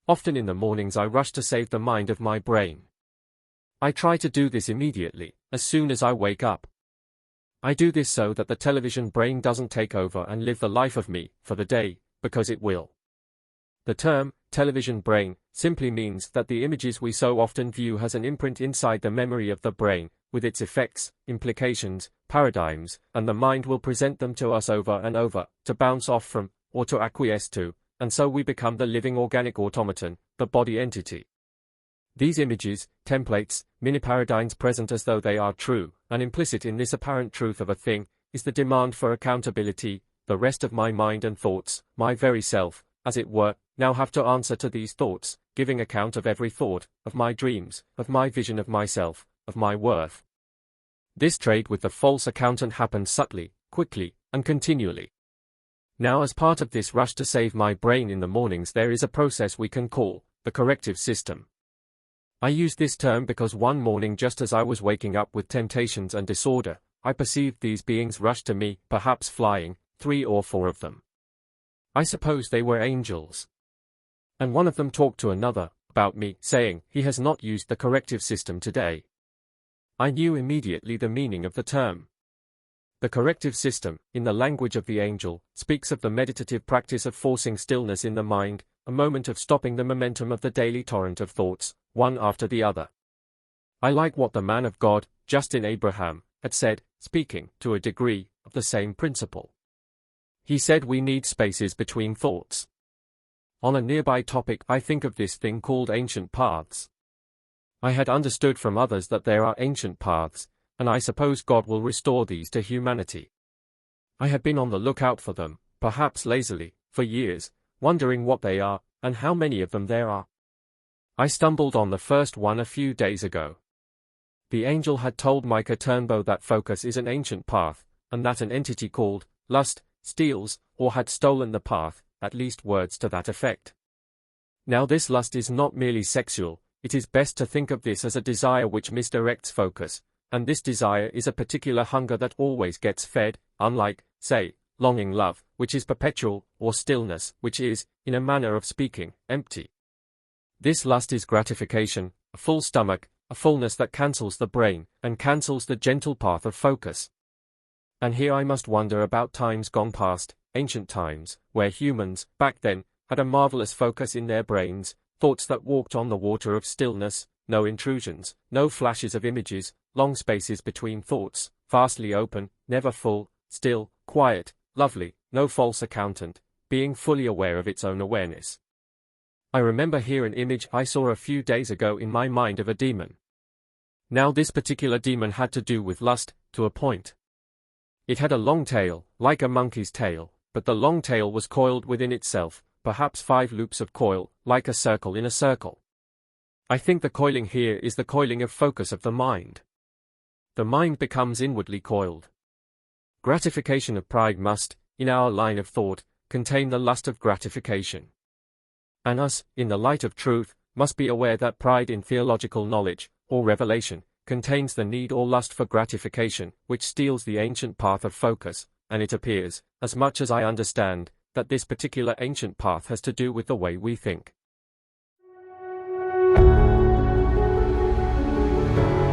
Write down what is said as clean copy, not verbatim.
Often in the mornings I rush to save the mind of my brain. I try to do this immediately, as soon as I wake up. I do this so that the television brain doesn't take over and live the life of me for the day, because it will. The term, television brain, simply means that the images we so often view has an imprint inside the memory of the brain, with its effects, implications, paradigms, and the mind will present them to us over and over, to bounce off from, or to acquiesce to, and so we become the living organic automaton, the body entity. These images, templates, mini-paradigms present as though they are true, and implicit in this apparent truth of a thing, is the demand for accountability. The rest of my mind and thoughts, my very self, as it were, now have to answer to these thoughts, giving account of every thought, of my dreams, of my vision of myself, of my worth. This trade with the false accountant happens subtly, quickly, and continually. Now, as part of this rush to save my brain in the mornings, there is a process we can call the corrective system. I use this term because one morning, just as I was waking up with temptations and disorder, I perceived these beings rush to me, perhaps flying, 3 or 4 of them. I suppose they were angels. And one of them talked to another about me, saying, "He has not used the corrective system today." I knew immediately the meaning of the term. The corrective system, in the language of the angel, speaks of the meditative practice of forcing stillness in the mind, a moment of stopping the momentum of the daily torrent of thoughts, one after the other. I like what the man of God, Justin Abraham, had said, speaking, to a degree, of the same principle. He said we need spaces between thoughts. On a nearby topic, I think of this thing called ancient paths. I had understood from others that there are ancient paths, and I suppose God will restore these to humanity. I had been on the lookout for them, perhaps lazily, for years, wondering what they are, and how many of them there are. I stumbled on the first one a few days ago. The angel had told Micah Turnbow that focus is an ancient path, and that an entity called lust steals, or had stolen the path, at least words to that effect. Now this lust is not merely sexual, it is best to think of this as a desire which misdirects focus, and this desire is a particular hunger that always gets fed, unlike, say, longing love, which is perpetual, or stillness, which is, in a manner of speaking, empty. This lust is gratification, a full stomach, a fullness that cancels the brain, and cancels the gentle path of focus. And here I must wonder about times gone past, ancient times, where humans, back then, had a marvelous focus in their brains, thoughts that walked on the water of stillness, no intrusions, no flashes of images, long spaces between thoughts, vastly open, never full, still, quiet, lovely, no false accountant, being fully aware of its own awareness. I remember here an image I saw a few days ago in my mind of a demon. Now this particular demon had to do with lust, to a point. It had a long tail, like a monkey's tail, but the long tail was coiled within itself, perhaps 5 loops of coil, like a circle in a circle. I think the coiling here is the coiling of focus of the mind. The mind becomes inwardly coiled. Gratification of pride must, in our line of thought, contain the lust of gratification. And us, in the light of truth, must be aware that pride in theological knowledge, or revelation, contains the need or lust for gratification, which steals the ancient path of focus, and it appears, as much as I understand, that this particular ancient path has to do with the way we think.